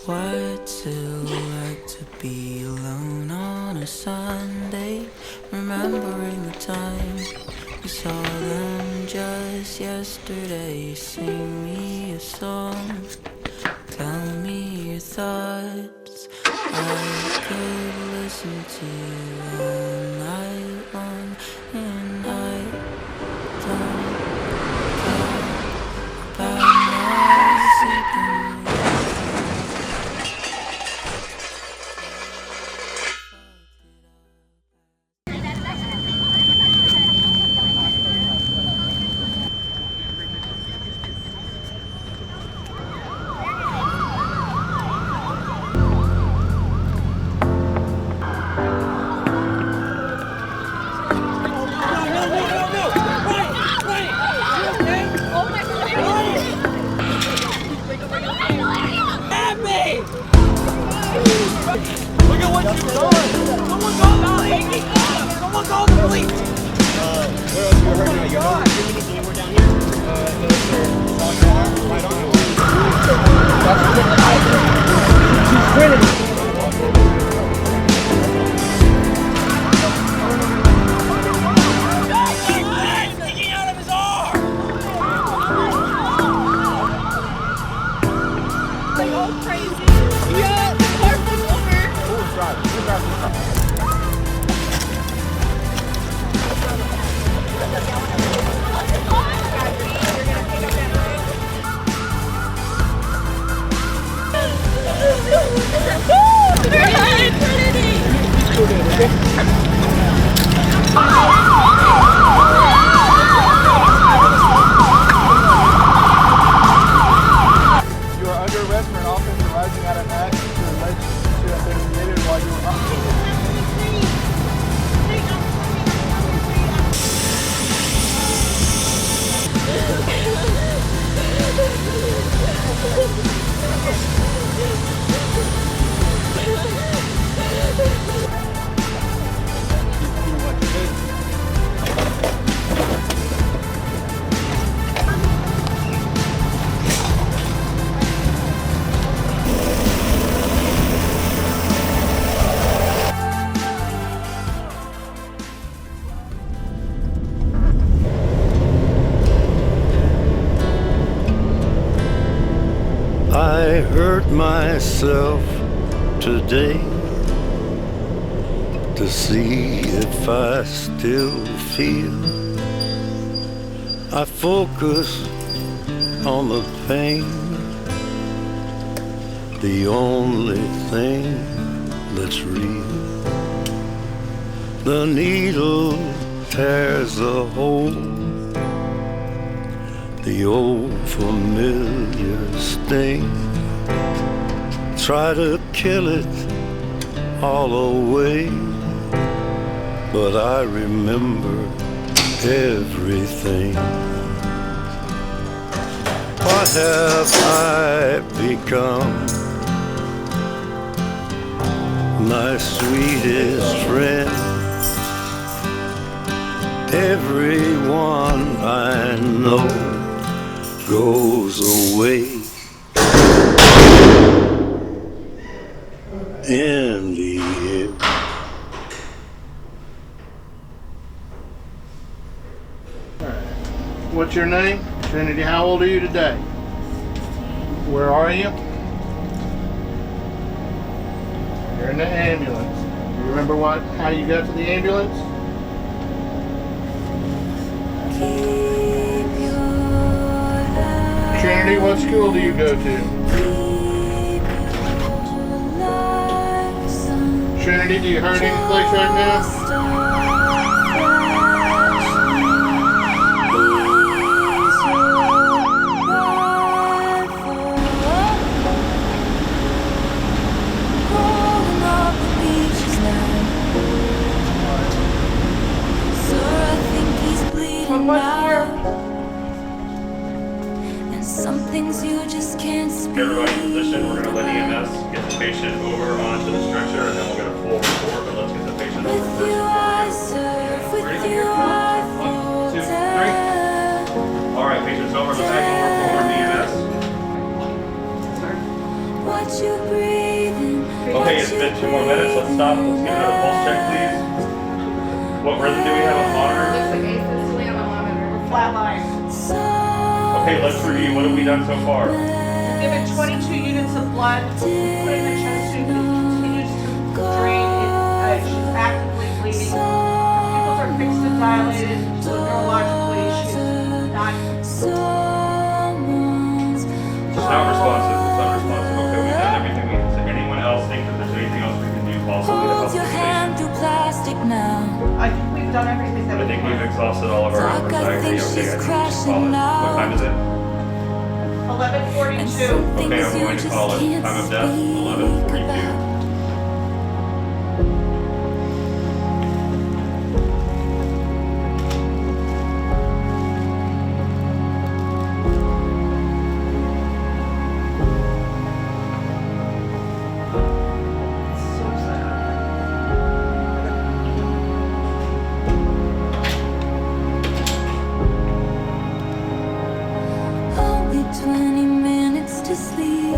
What's it like to be alone on a Sunday? Remembering the time we saw them just yesterday. Sing me a song, tell me your thoughts. I could listen to you all night long, and I don't care about my sleeping. I hurt myself today to see if I still feel. I focus on the pain, the only thing that's real. The needle tears a hole, the old familiar sting. Try to kill it all away, but I remember everything. What have I become? My sweetest friend. Everyone I know goes away in the end. What's your name? Trinity, how old are you today? Where are you? You're in the ambulance. You remember how you got to the ambulance? Trinity, what school do you go to? Trinity, do you hurt any place right now? Some things you just can't speak. Everybody in position, we're going to let EMS get the patient over onto the stretcher, and then we'll get a full report, but let's get the patient over first. Ready? Here. 1, 2, 3. All right, patient's over. Let's have one more EMS. What you Okay, it's been 2 more minutes. Let's stop. Let's get another pulse check, please. What rhythm do we have on monitor? Looks like asystole on the monitor. We're flatline. Okay, let's review. What have we done so far? Give it 22 units of blood. Put in the chest tube. It continues to drain. She's actively bleeding. Pupils are fixed and dilated. Neurologically, she's not. It's not responsive. It's unresponsive. Okay, we've done everything we can say. Anyone else think that there's anything else we can do possibly to help Hold the your hand patient? through plastic now. I think we've done everything that I we think we've can. exhausted all of our Talk, efforts. I I agree. think Okay, she's I think we should crashing call it. now. What time is it? 11:42. And some Okay, things I'm you going to just call it can't time of death, speak 11:42. about. So sad. Only 20 minutes to sleep,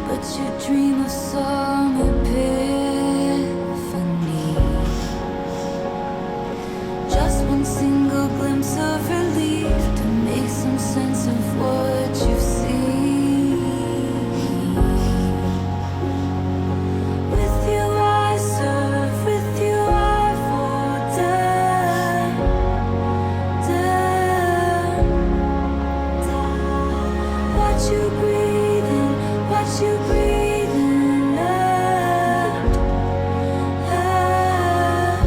but you dream of some epiphany. Just one single glimpse of relief to make some sense of what you've seen. With you I serve, with you I fall down, down. Watch you breathing, watch you breathing out, out.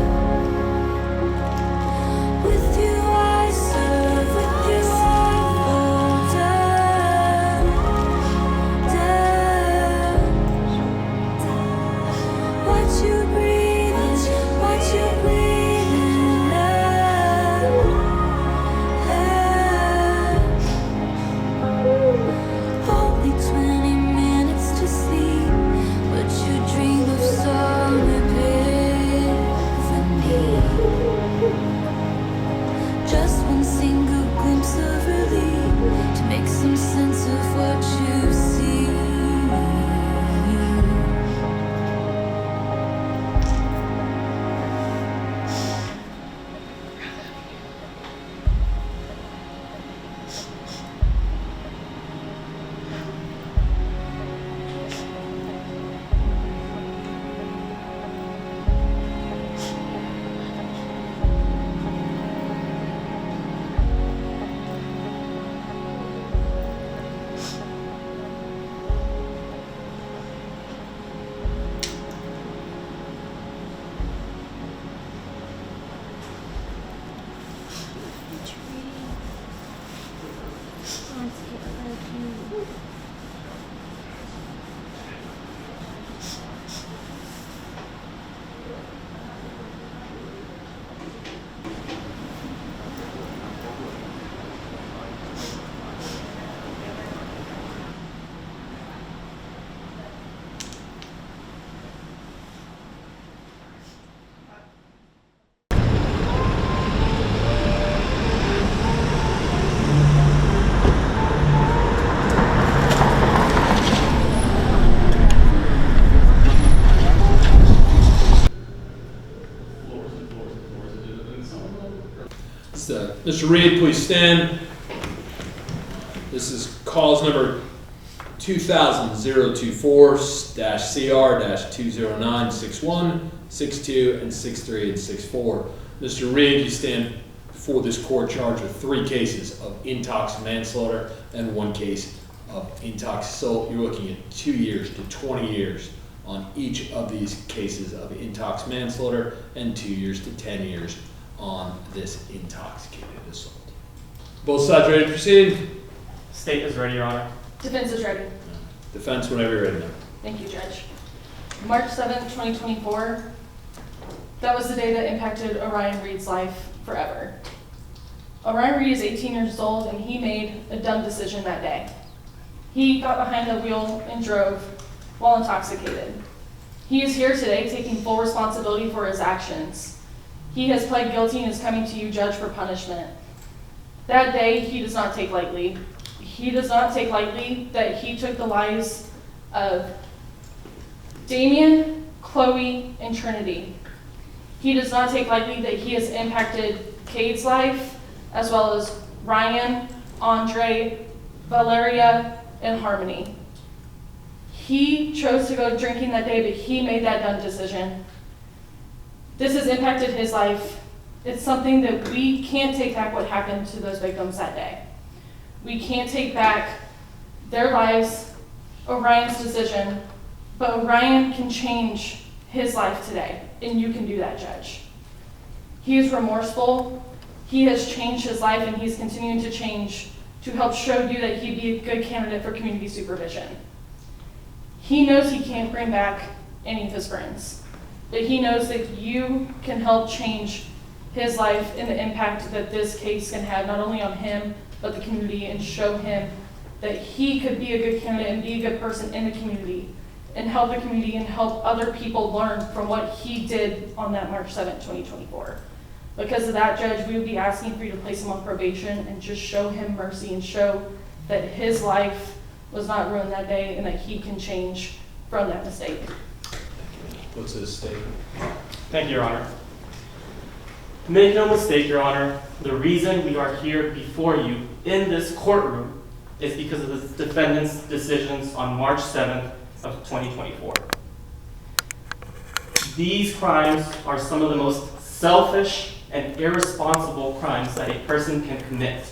With you I serve, with you I fall down, down. Watch you breathing, watch you breathing out, out. Only 20 minutes to sleep, but you dream of some epiphany. Just one single glimpse of relief to make some sense of what you see. Mr. Reed, please stand. This is calls number 2000-24-CR-209-61, 62, and 63, and 64. Mr. Reed, you stand before this court charged with 3 cases of intox manslaughter and 1 case of intox assault. You're looking at 2 years to 20 years on each of these cases of intox manslaughter and 2 years to 10 years on this intoxicated assault. Both sides ready to proceed? State is ready, Your Honor. Defense is ready. Defense, whenever you're ready now. Thank you, Judge. March 7th, 2024, that was the day that impacted Orion Reed's life forever. Orion Reed is 18 years old and he made a dumb decision that day. He got behind the wheel and drove while intoxicated. He is here today taking full responsibility for his actions. He has pled guilty and is coming to you, Judge, for punishment. That day, he does not take lightly. He does not take lightly that he took the lives of Damien, Chloe, and Trinity. He does not take lightly that he has impacted Cade's life, as well as Ryan, Andre, Valeria, and Harmony. He chose to go drinking that day, but he made that dumb decision. This has impacted his life. It's something that we can't take back what happened to those victims that day. We can't take back their lives, Orion's decision, but Orion can change his life today, and you can do that, Judge. He is remorseful. He has changed his life, and he's continuing to change to help show you that he'd be a good candidate for community supervision. He knows he can't bring back any of his friends, but he knows that you can help change his life and the impact that this case can have, not only on him, but the community, and show him that he could be a good candidate and be a good person in the community, and help the community and help other people learn from what he did on that March 7th, 2024. Because of that, Judge, we would be asking for you to place him on probation and just show him mercy and show that his life was not ruined that day and that he can change from that mistake. What's his statement? Thank you, Your Honor. Make no mistake, Your Honor, the reason we are here before you in this courtroom is because of the defendant's decisions on March 7th of 2024. These crimes are some of the most selfish and irresponsible crimes that a person can commit.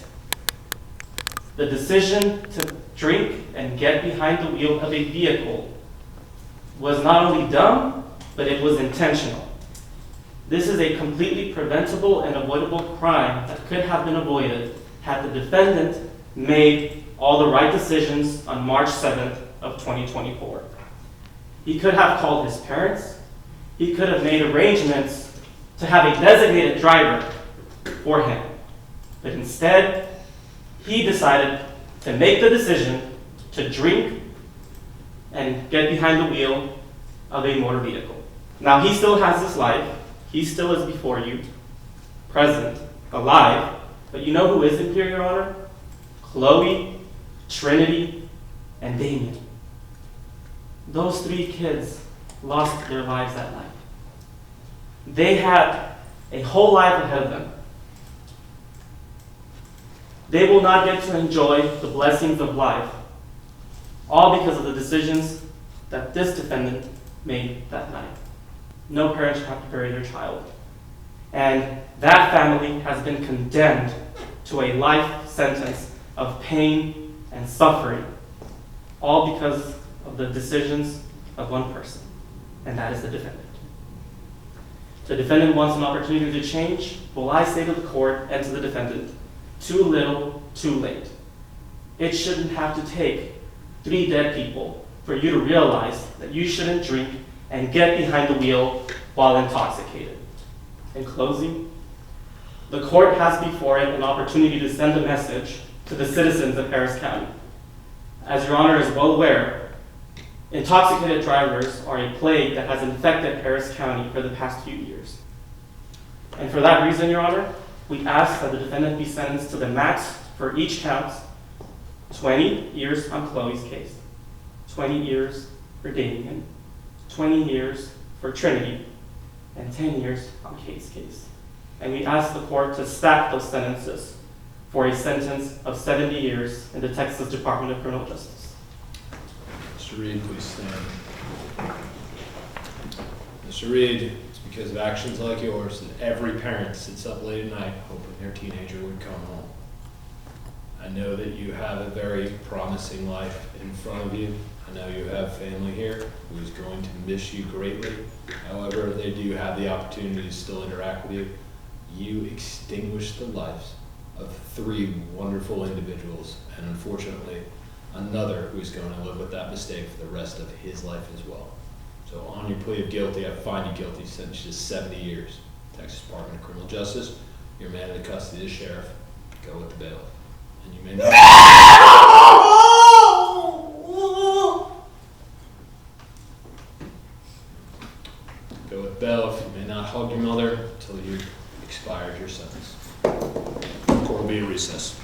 The decision to drink and get behind the wheel of a vehicle was not only dumb, but it was intentional. This is a completely preventable and avoidable crime that could have been avoided had the defendant made all the right decisions on March 7th of 2024. He could have called his parents. He could have made arrangements to have a designated driver for him. But instead, he decided to make the decision to drink and get behind the wheel of a motor vehicle. Now, he still has his life. He still is before you, present, alive. But you know who is in here, Your Honor? Chloe, Trinity, and Damien. Those three kids lost their lives that night. They had a whole life ahead of them. They will not get to enjoy the blessings of life, all because of the decisions that this defendant made that night. No parent should have to bury their child. And that family has been condemned to a life sentence of pain and suffering, all because of the decisions of one person, and that is the defendant. The defendant wants an opportunity to change. Well, I say to the court and to the defendant, too little, too late. It shouldn't have to take 3 dead people for you to realize that you shouldn't drink and get behind the wheel while intoxicated. In closing, the court has before it an opportunity to send a message to the citizens of Harris County. As Your Honor is well aware, intoxicated drivers are a plague that has infected Harris County for the past few years. And for that reason, Your Honor, we ask that the defendant be sentenced to the max for each count, 20 years on Chloe's case, 20 years for Damien, 20 years for Trinity, and 10 years on Kate's case. And we ask the court to stack those sentences for a sentence of 70 years in the Texas Department of Criminal Justice. Mr. Reed, please stand. Mr. Reed, it's because of actions like yours that every parent sits up late at night hoping their teenager would come home. I know that you have a very promising life in front of you. I know you have family here who is going to miss you greatly. However, they do have the opportunity to still interact with you. You extinguished the lives of 3 wonderful individuals, and unfortunately, another who's going to live with that mistake for the rest of his life as well. So on your plea of guilty, I find you guilty, sentence you to 70 years. Texas Department of Criminal Justice, you're a man in the custody of the sheriff. Go with the bailiff. And you may not... Go with bailiff. You may not hug your mother until you expired your sentence. The court will be in recess.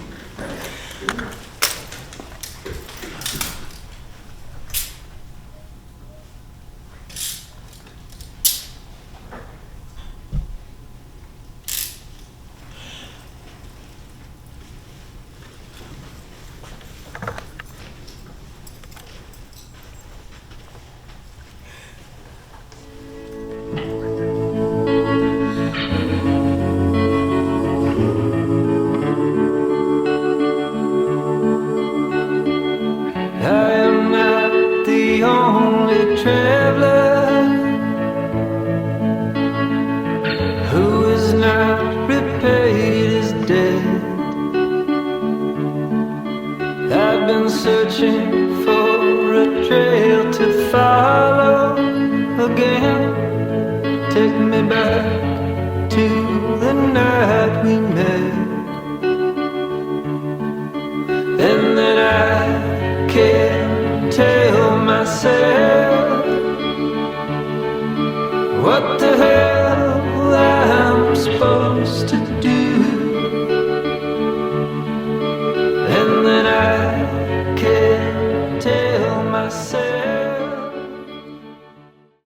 again. Take me back to the night we met. And then I can't tell myself what